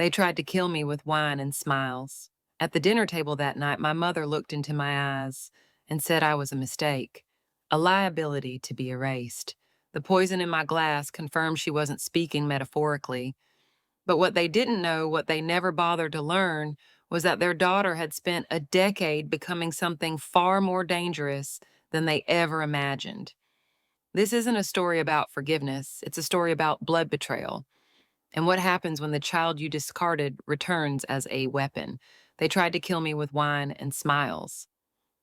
They tried to kill me with wine and smiles. At the dinner table that night, my mother looked into my eyes and said I was a mistake, a liability to be erased. The poison in my glass confirmed she wasn't speaking metaphorically. But what they didn't know, what they never bothered to learn, was that their daughter had spent a decade becoming something far more dangerous than they ever imagined. This isn't a story about forgiveness, it's a story about blood betrayal and what happens when the child you discarded returns as a weapon. They tried to kill me with wine and smiles.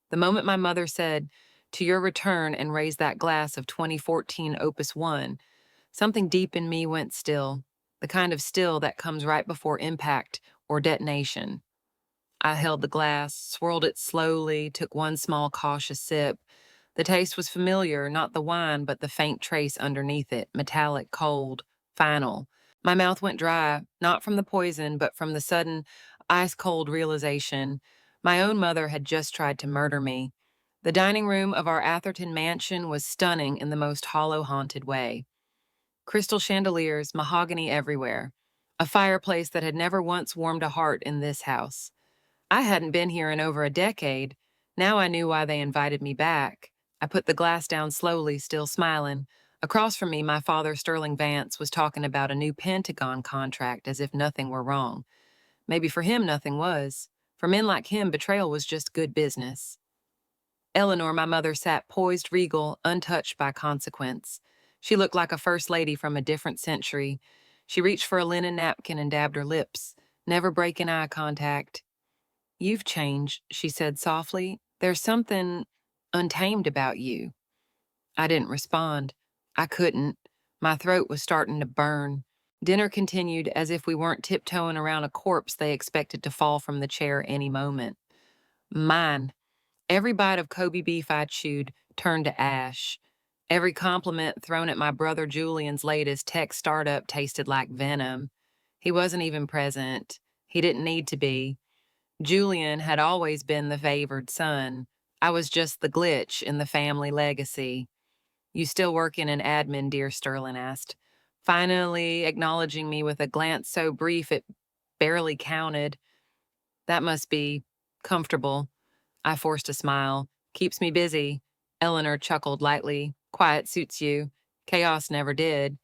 The moment my mother said, "To your return," and raised that glass of 2014 Opus 1, something deep in me went still, the kind of still that comes right before impact or detonation. I held the glass, swirled it slowly, took one small cautious sip. The taste was familiar, not the wine, but the faint trace underneath it, metallic, cold, final. My mouth went dry, not from the poison, but from the sudden, ice cold realization. My own mother had just tried to murder me. The dining room of our Atherton mansion was stunning in the most hollow haunted way. Crystal chandeliers, mahogany everywhere. A fireplace that had never once warmed a heart in this house. I hadn't been here in over a decade. Now I knew why they invited me back. I put the glass down slowly, still smiling. Across from me, my father, Sterling Vance, was talking about a new Pentagon contract as if nothing were wrong. Maybe for him, nothing was. For men like him, betrayal was just good business. Eleanor, my mother, sat poised, regal, untouched by consequence. She looked like a first lady from a different century. She reached for a linen napkin and dabbed her lips, never breaking eye contact. "You've changed," she said softly. "There's something untamed about you." I didn't respond. I couldn't. My throat was starting to burn. Dinner continued as if we weren't tiptoeing around a corpse they expected to fall from the chair any moment. Mine. Every bite of Kobe beef I chewed turned to ash. Every compliment thrown at my brother Julian's latest tech startup tasted like venom. He wasn't even present. He didn't need to be. Julian had always been the favored son. I was just the glitch in the family legacy. "You still working in admin, dear?" Sterling asked, finally acknowledging me with a glance so brief it barely counted. "That must be comfortable." I forced a smile. "Keeps me busy." Eleanor chuckled lightly. "Quiet suits you. Chaos never did."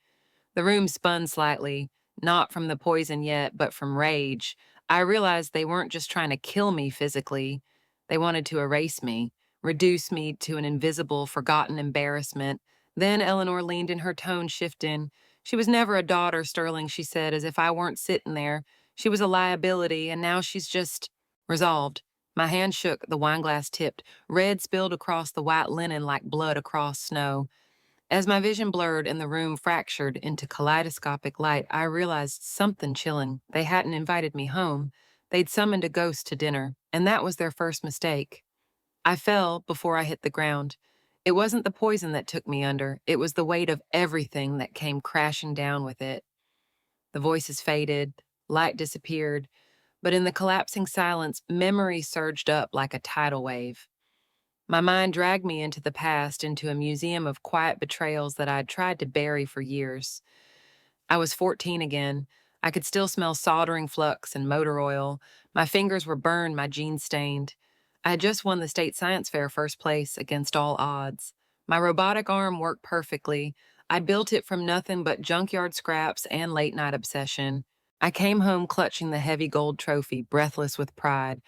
The room spun slightly, not from the poison yet, but from rage. I realized they weren't just trying to kill me physically. They wanted to erase me, reduce me to an invisible, forgotten embarrassment. Then Eleanor leaned in, her tone shifting. "She was never a daughter, Sterling," she said, as if I weren't sitting there. "She was a liability, and now she's just resolved." My hand shook, the wineglass tipped. Red spilled across the white linen like blood across snow. As my vision blurred and the room fractured into kaleidoscopic light, I realized something chilling. They hadn't invited me home. They'd summoned a ghost to dinner, and that was their first mistake. I fell before I hit the ground. It wasn't the poison that took me under, it was the weight of everything that came crashing down with it. The voices faded, light disappeared, but in the collapsing silence, memory surged up like a tidal wave. My mind dragged me into the past, into a museum of quiet betrayals that I'd tried to bury for years. I was 14 again. I could still smell soldering flux and motor oil. My fingers were burned, my jeans stained. I had just won the state science fair first place against all odds. My robotic arm worked perfectly. I built it from nothing but junkyard scraps and late night obsession. I came home clutching the heavy gold trophy, breathless with pride.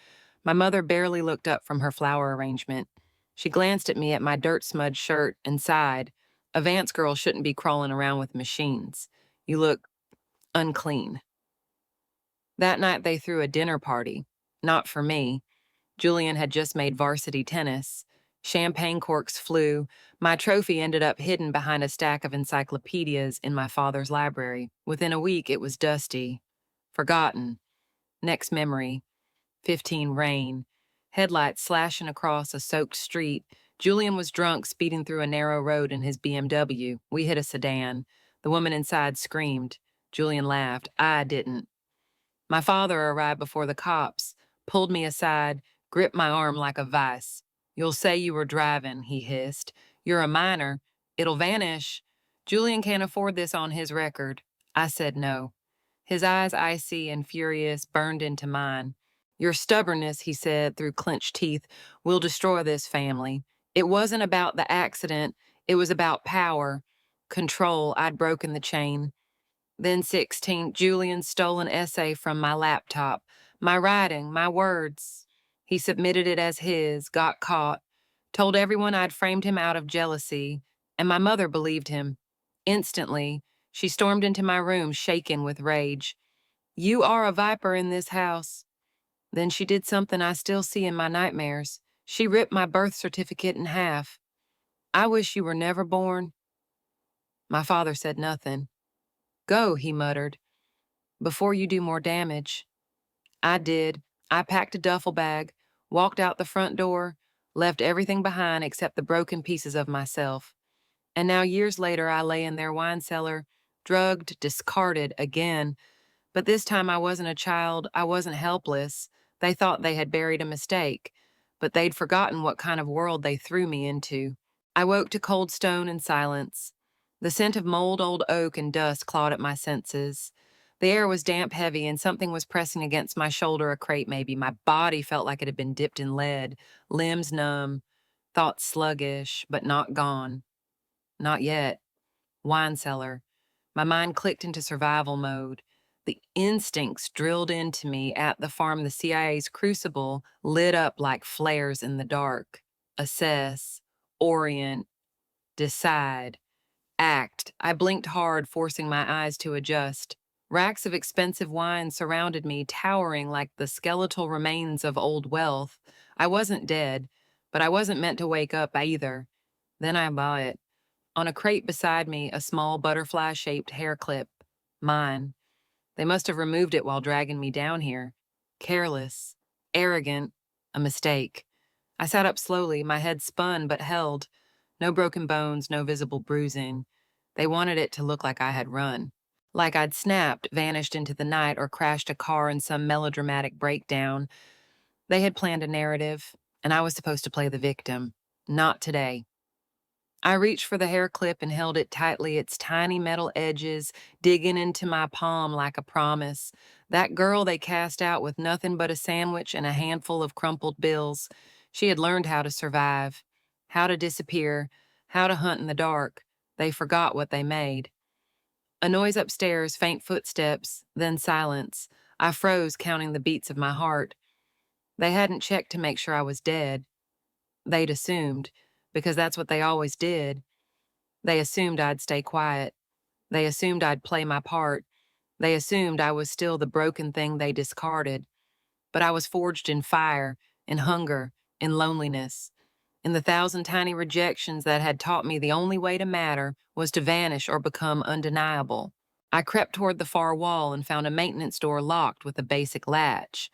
My mother barely looked up from her flower arrangement. She glanced at me, at my dirt-smudged shirt, and sighed. "A Vance girl shouldn't be crawling around with machines. You look unclean." That night they threw a dinner party. Not for me. Julian had just made varsity tennis. Champagne corks flew. My trophy ended up hidden behind a stack of encyclopedias in my father's library. Within a week, it was dusty. Forgotten. Next memory. 15 rain. Headlights slashing across a soaked street. Julian was drunk, speeding through a narrow road in his BMW. We hit a sedan. The woman inside screamed. Julian laughed. I didn't. My father arrived before the cops, pulled me aside, gripped my arm like a vice. "You'll say you were driving," he hissed. "You're a minor. It'll vanish. Julian can't afford this on his record." I said no. His eyes, icy and furious, burned into mine. Your stubbornness, he said through clenched teeth, will destroy this family. It wasn't about the accident, it was about power, control. I'd broken the chain. Then 16th, Julian stole an essay from my laptop. My writing, my words. He submitted it as his, got caught, told everyone I'd framed him out of jealousy, and my mother believed him. Instantly, she stormed into my room, shaken with rage. You are a viper in this house. Then she did something I still see in my nightmares. She ripped my birth certificate in half. I wish you were never born. My father said nothing. Go, he muttered, before you do more damage. I did. I packed a duffel bag, walked out the front door, left everything behind except the broken pieces of myself. And now, years later, I lay in their wine cellar, drugged, discarded again. But this time I wasn't a child, I wasn't helpless. They thought they had buried a mistake, but they'd forgotten what kind of world they threw me into. I woke to cold stone and silence. The scent of mold, old oak, and dust clawed at my senses. The air was damp, heavy, and something was pressing against my shoulder, a crate maybe. My body felt like it had been dipped in lead, limbs numb, thoughts sluggish, but not gone. Not yet. Wine cellar. My mind clicked into survival mode. The instincts drilled into me at the farm. The CIA's crucible lit up like flares in the dark. Assess, orient, decide, act. I blinked hard, forcing my eyes to adjust. Racks of expensive wine surrounded me, towering like the skeletal remains of old wealth. I wasn't dead, but I wasn't meant to wake up either. Then I saw it. On a crate beside me, a small butterfly-shaped hair clip. Mine. They must have removed it while dragging me down here. Careless. Arrogant. A mistake. I sat up slowly, my head spun but held. No broken bones, no visible bruising. They wanted it to look like I had run. Like I'd snapped, vanished into the night, or crashed a car in some melodramatic breakdown. They had planned a narrative, and I was supposed to play the victim. Not today. I reached for the hair clip and held it tightly, its tiny metal edges digging into my palm like a promise. That girl they cast out with nothing but a sandwich and a handful of crumpled bills. She had learned how to survive, how to disappear, how to hunt in the dark. They forgot what they made. A noise upstairs, faint footsteps, then silence. I froze, counting the beats of my heart. They hadn't checked to make sure I was dead. They'd assumed, because that's what they always did. They assumed I'd stay quiet. They assumed I'd play my part. They assumed I was still the broken thing they discarded. But I was forged in fire, in hunger, in loneliness, in the thousand tiny rejections that had taught me the only way to matter was to vanish or become undeniable. I crept toward the far wall and found a maintenance door locked with a basic latch.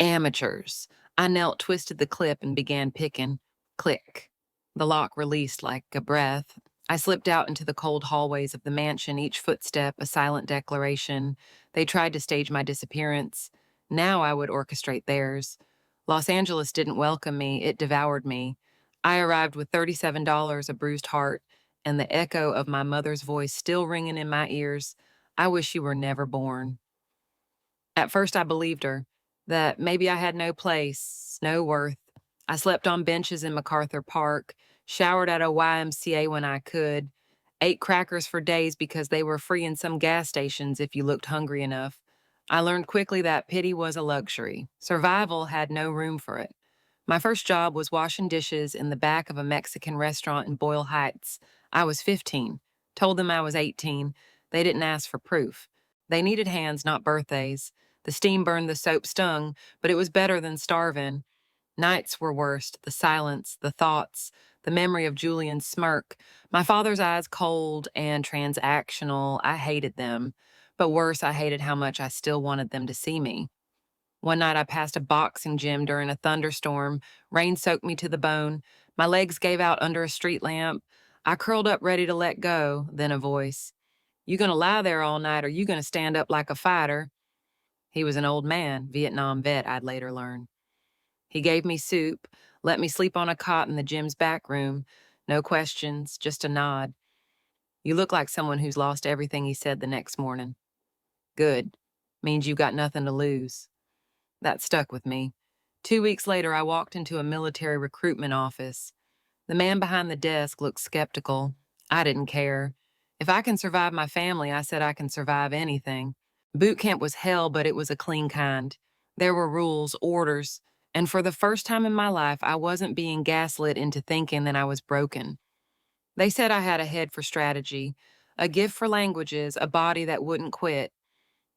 Amateurs. I knelt, twisted the clip, and began picking. Click. The lock released like a breath. I slipped out into the cold hallways of the mansion, each footstep a silent declaration. They tried to stage my disappearance. Now I would orchestrate theirs. Los Angeles didn't welcome me, it devoured me. I arrived with $37, a bruised heart, and the echo of my mother's voice still ringing in my ears. I wish you were never born. At first, I believed her, that maybe I had no place, no worth. I slept on benches in MacArthur Park, showered at a YMCA when I could, ate crackers for days because they were free in some gas stations if you looked hungry enough. I learned quickly that pity was a luxury. Survival had no room for it. My first job was washing dishes in the back of a Mexican restaurant in Boyle Heights. I was 15. Told them I was 18. They didn't ask for proof. They needed hands, not birthdays. The steam burned, the soap stung, but it was better than starving. Nights were worst, the silence, the thoughts, the memory of Julian's smirk. My father's eyes cold and transactional. I hated them. But worse, I hated how much I still wanted them to see me. One night I passed a boxing gym during a thunderstorm. Rain soaked me to the bone. My legs gave out under a street lamp. I curled up ready to let go, then a voice. You gonna lie there all night or you gonna stand up like a fighter? He was an old man, Vietnam vet, I'd later learn. He gave me soup, let me sleep on a cot in the gym's back room. No questions, just a nod. You look like someone who's lost everything, he said the next morning. Good. means you got nothing to lose. That stuck with me. 2 weeks later, I walked into a military recruitment office. The man behind the desk looked skeptical. I didn't care. If I can survive my family, I said I can survive anything. Boot camp was hell, but it was a clean kind. There were rules, orders, and for the first time in my life, I wasn't being gaslit into thinking that I was broken. They said I had a head for strategy, a gift for languages, a body that wouldn't quit.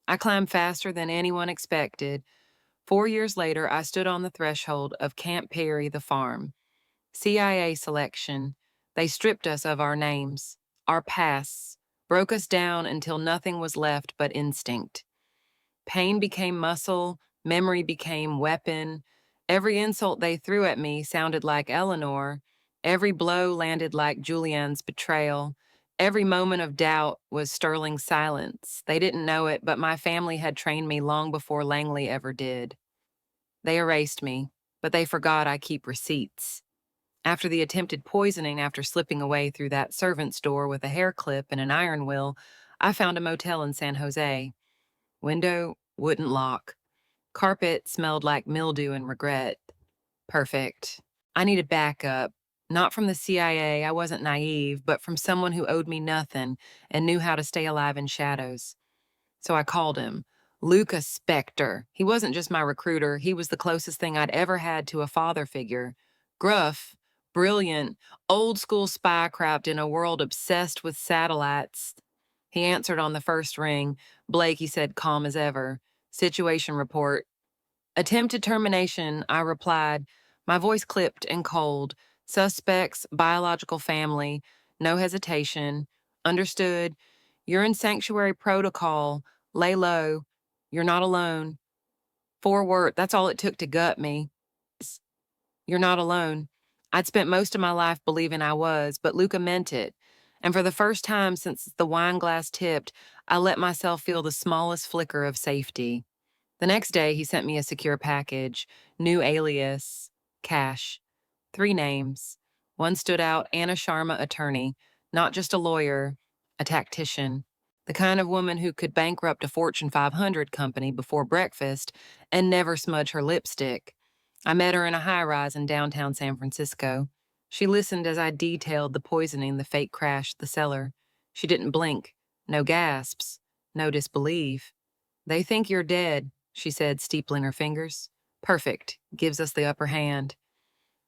I climbed faster than anyone expected. 4 years later, I stood on the threshold of Camp Perry, the farm. CIA selection. They stripped us of our names, our pasts, broke us down until nothing was left but instinct. Pain became muscle, memory became weapon. Every insult they threw at me sounded like Eleanor. Every blow landed like Julian's betrayal. Every moment of doubt was sterling silence. They didn't know it, but my family had trained me long before Langley ever did. They erased me, but they forgot I keep receipts. After the attempted poisoning, after slipping away through that servant's door with a hair clip and an iron will, I found a motel in San Jose. Window wouldn't lock. Carpet smelled like mildew and regret. Perfect. I needed backup. Not from the CIA, I wasn't naive, but from someone who owed me nothing and knew how to stay alive in shadows. So I called him. Lucas Spector. He wasn't just my recruiter, he was the closest thing I'd ever had to a father figure. Gruff, brilliant, old school spycraft in a world obsessed with satellites. He answered on the first ring. Blake, he said, calm as ever. Situation report. Attempted termination, I replied. My voice clipped and cold. Suspects, biological family, no hesitation. Understood. You're in sanctuary protocol. Lay low. You're not alone. 4 words, that's all it took to gut me. You're not alone. I'd spent most of my life believing I was, but Luca meant it. And for the first time since the wine glass tipped, I let myself feel the smallest flicker of safety. The next day, he sent me a secure package, new alias, cash, 3 names. One stood out, Anna Sharma, attorney, not just a lawyer, a tactician, the kind of woman who could bankrupt a Fortune 500 company before breakfast and never smudge her lipstick. I met her in a high-rise in downtown San Francisco. She listened as I detailed the poisoning, the fake crash, the cellar. She didn't blink, no gasps, no disbelief. They think you're dead, she said, steepling her fingers. Perfect, gives us the upper hand.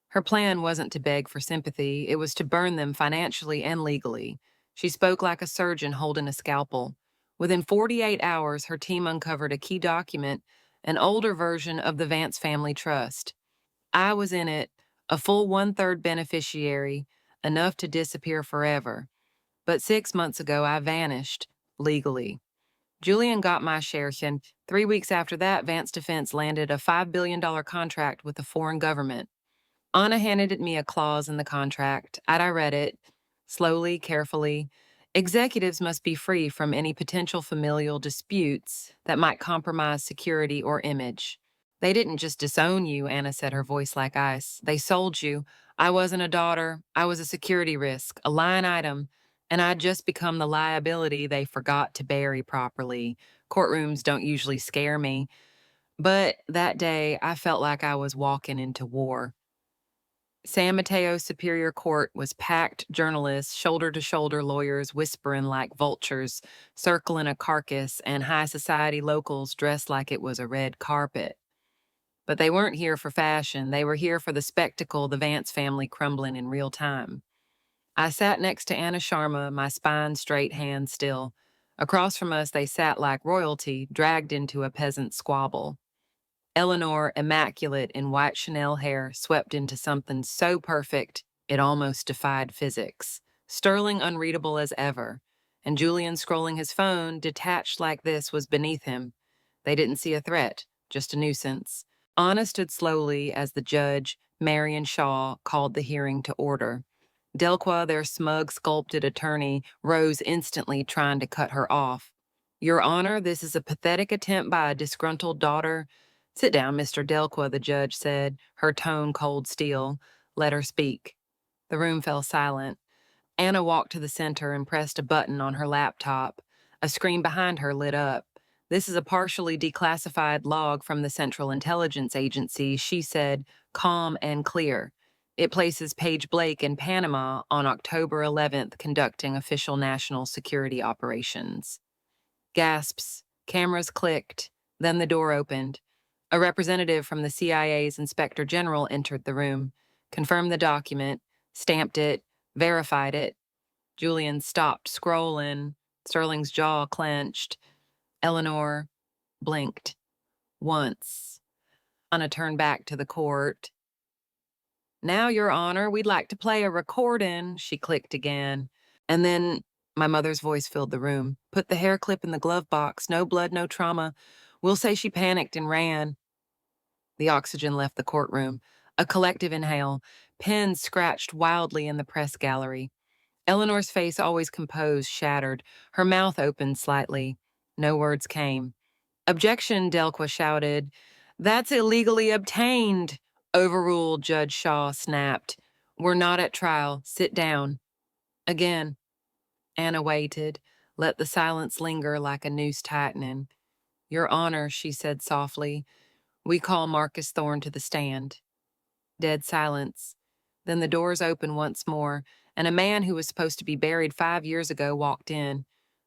Her plan wasn't to beg for sympathy, it was to burn them financially and legally. She spoke like a surgeon holding a scalpel. Within 48 hours, her team uncovered a key document, an older version of the Vance family trust. I was in it, a full one-third beneficiary, enough to disappear forever. But 6 months ago, I vanished, legally. Julian got my share, and 3 weeks after that, Vance Defense landed a $5 billion contract with the foreign government. Anna handed me a clause in the contract. I read it, slowly, carefully. Executives must be free from any potential familial disputes that might compromise security or image. They didn't just disown you, Anna said, her voice like ice. They sold you. I wasn't a daughter. I was a security risk, a line item, and I'd just become the liability they forgot to bury properly. Courtrooms don't usually scare me. But that day, I felt like I was walking into war. San Mateo Superior Court was packed journalists, shoulder-to-shoulder lawyers whispering like vultures, circling a carcass, and high society locals dressed like it was a red carpet. But they weren't here for fashion. They were here for the spectacle, the Vance family crumbling in real time. I sat next to Anna Sharma, my spine straight, hands still. Across from us, they sat like royalty, dragged into a peasant squabble. Eleanor, immaculate in white Chanel hair, swept into something so perfect it almost defied physics. Sterling unreadable as ever. And Julian, scrolling his phone, detached like this, was beneath him. They didn't see a threat, just a nuisance. Anna stood slowly as the judge, Marion Shaw, called the hearing to order. Delqua, their smug, sculpted attorney, rose instantly, trying to cut her off. Your Honor, this is a pathetic attempt by a disgruntled daughter. Sit down, Mr. Delqua, the judge said, her tone cold steel. Let her speak. The room fell silent. Anna walked to the center and pressed a button on her laptop. A screen behind her lit up. This is a partially declassified log from the Central Intelligence Agency, she said, calm and clear. It places Paige Blake in Panama on October 11th, conducting official national security operations. Gasps, cameras clicked, then the door opened. A representative from the CIA's Inspector General entered the room, confirmed the document, stamped it, verified it. Julian stopped scrolling. Sterling's jaw clenched. Eleanor blinked. Once. Anna turned back to the court. Now, Your Honor, we'd like to play a recording, she clicked again. And then my mother's voice filled the room. Put the hair clip in the glove box. No blood, no trauma. We'll say she panicked and ran. The oxygen left the courtroom. A collective inhale. Pens scratched wildly in the press gallery. Eleanor's face, always composed, shattered. Her mouth opened slightly. No words came. Objection, Delqua shouted. That's illegally obtained. Overruled, Judge Shaw snapped. We're not at trial. Sit down. Again. Anna waited, let the silence linger like a noose tightening. Your Honor, she said softly, we call Marcus Thorne to the stand. Dead silence. Then the doors opened once more, and a man who was supposed to be buried 5 years ago walked in.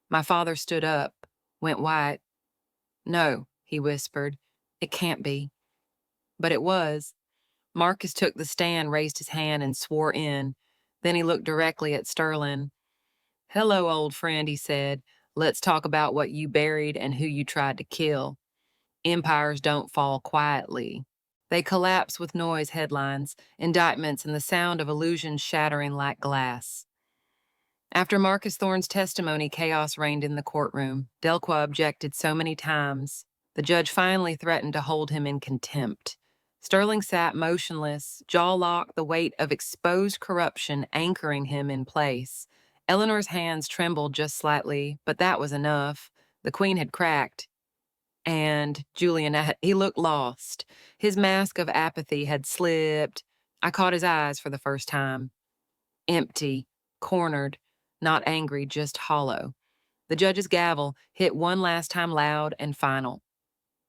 My father stood up, went white. No, he whispered. It can't be. But it was. Marcus took the stand, raised his hand, and swore in. Then he looked directly at Sterling. Hello, old friend, he said. Let's talk about what you buried and who you tried to kill. Empires don't fall quietly. They collapse with noise headlines, indictments, and the sound of illusions shattering like glass. After Marcus Thorne's testimony, chaos reigned in the courtroom. Delqua objected so many times. The judge finally threatened to hold him in contempt. Sterling sat motionless, jaw locked, the weight of exposed corruption anchoring him in place. Eleanor's hands trembled just slightly, but that was enough. The queen had cracked. And Julian, he looked lost. His mask of apathy had slipped. I caught his eyes for the first time. Empty, cornered, not angry, just hollow. The judge's gavel hit one last time loud and final.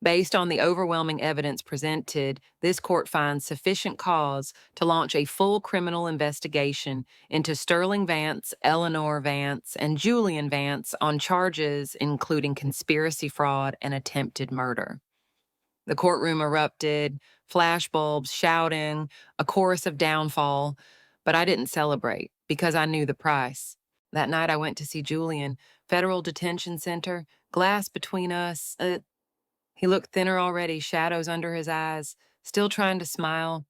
Based on the overwhelming evidence presented, this court finds sufficient cause to launch a full criminal investigation into Sterling Vance, Eleanor Vance, and Julian Vance on charges including conspiracy fraud and attempted murder. The courtroom erupted, flashbulbs, shouting, a chorus of downfall, but I didn't celebrate because I knew the price. That night I went to see Julian, Federal Detention Center, glass between us. He looked thinner already, shadows under his eyes, still trying to smile.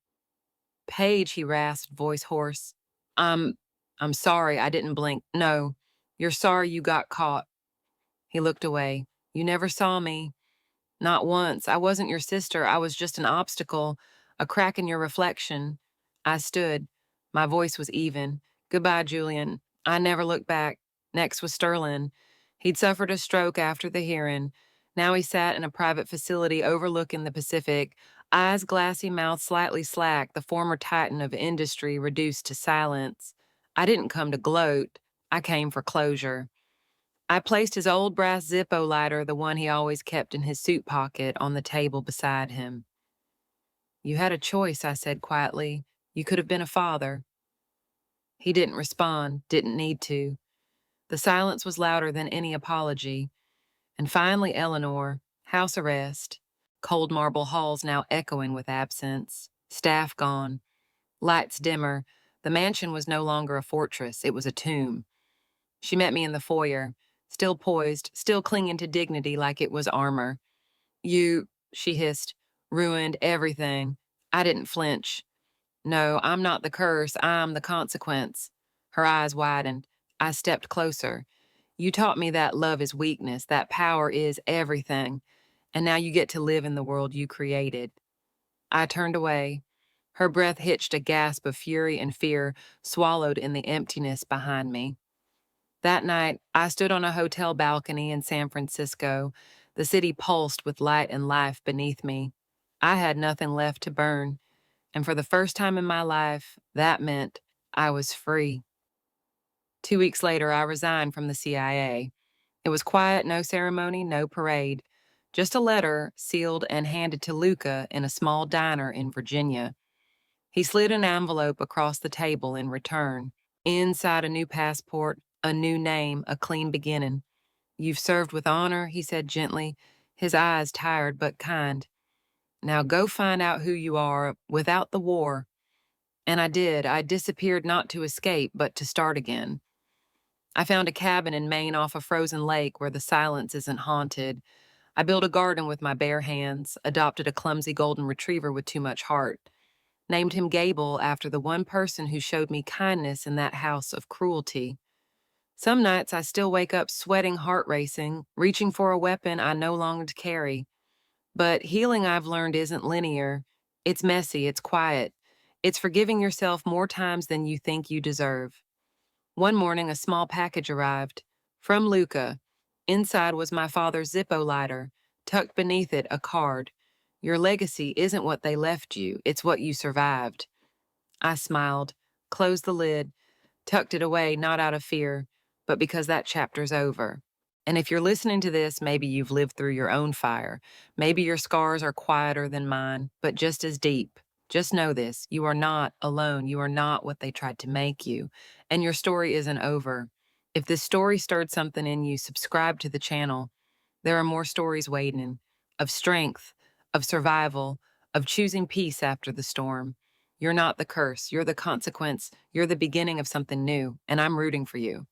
Paige, he rasped, voice hoarse. I'm sorry, I didn't blink. No, you're sorry you got caught. He looked away. You never saw me. Not once. I wasn't your sister. I was just an obstacle, a crack in your reflection. I stood. My voice was even. Goodbye, Julian. I never looked back. Next was Sterling. He'd suffered a stroke after the hearing. Now he sat in a private facility overlooking the Pacific, eyes glassy, mouth slightly slack, the former titan of industry reduced to silence. I didn't come to gloat. I came for closure. I placed his old brass Zippo lighter, the one he always kept in his suit pocket, on the table beside him. You had a choice, I said quietly. You could have been a father. He didn't respond, didn't need to. The silence was louder than any apology. And finally, Eleanor, house arrest. Cold marble halls now echoing with absence. Staff gone. Lights dimmer. The mansion was no longer a fortress, it was a tomb. She met me in the foyer, still poised, still clinging to dignity like it was armor. You, she hissed, ruined everything. I didn't flinch. No, I'm not the curse, I'm the consequence. Her eyes widened. I stepped closer. You taught me that love is weakness, that power is everything, and now you get to live in the world you created. I turned away. Her breath hitched a gasp of fury and fear, swallowed in the emptiness behind me. That night, I stood on a hotel balcony in San Francisco. The city pulsed with light and life beneath me. I had nothing left to burn, and for the first time in my life, that meant I was free. 2 weeks later, I resigned from the CIA. It was quiet, no ceremony, no parade. Just a letter sealed and handed to Luca in a small diner in Virginia. He slid an envelope across the table in return. Inside, a new passport, a new name, a clean beginning. "You've served with honor," he said gently, his eyes tired but kind. "Now go find out who you are without the war." And I did. I disappeared not to escape, but to start again. I found a cabin in Maine off a frozen lake where the silence isn't haunted. I built a garden with my bare hands, adopted a clumsy golden retriever with too much heart, named him Gable after the one person who showed me kindness in that house of cruelty. Some nights I still wake up sweating, heart racing, reaching for a weapon I no longer carry. But healing, I've learned, isn't linear. It's messy, it's quiet. It's forgiving yourself more times than you think you deserve. One morning, a small package arrived. From Luca. Inside was my father's Zippo lighter. Tucked beneath it, a card. "Your legacy isn't what they left you, it's what you survived." I smiled, closed the lid, tucked it away not out of fear, but because that chapter's over. And if you're listening to this, maybe you've lived through your own fire. Maybe your scars are quieter than mine, but just as deep. Just know this: you are not alone. You are not what they tried to make you. And your story isn't over. If this story stirred something in you, subscribe to the channel. There are more stories waiting, of strength, of survival, of choosing peace after the storm. You're not the curse. You're the consequence. You're the beginning of something new, and I'm rooting for you.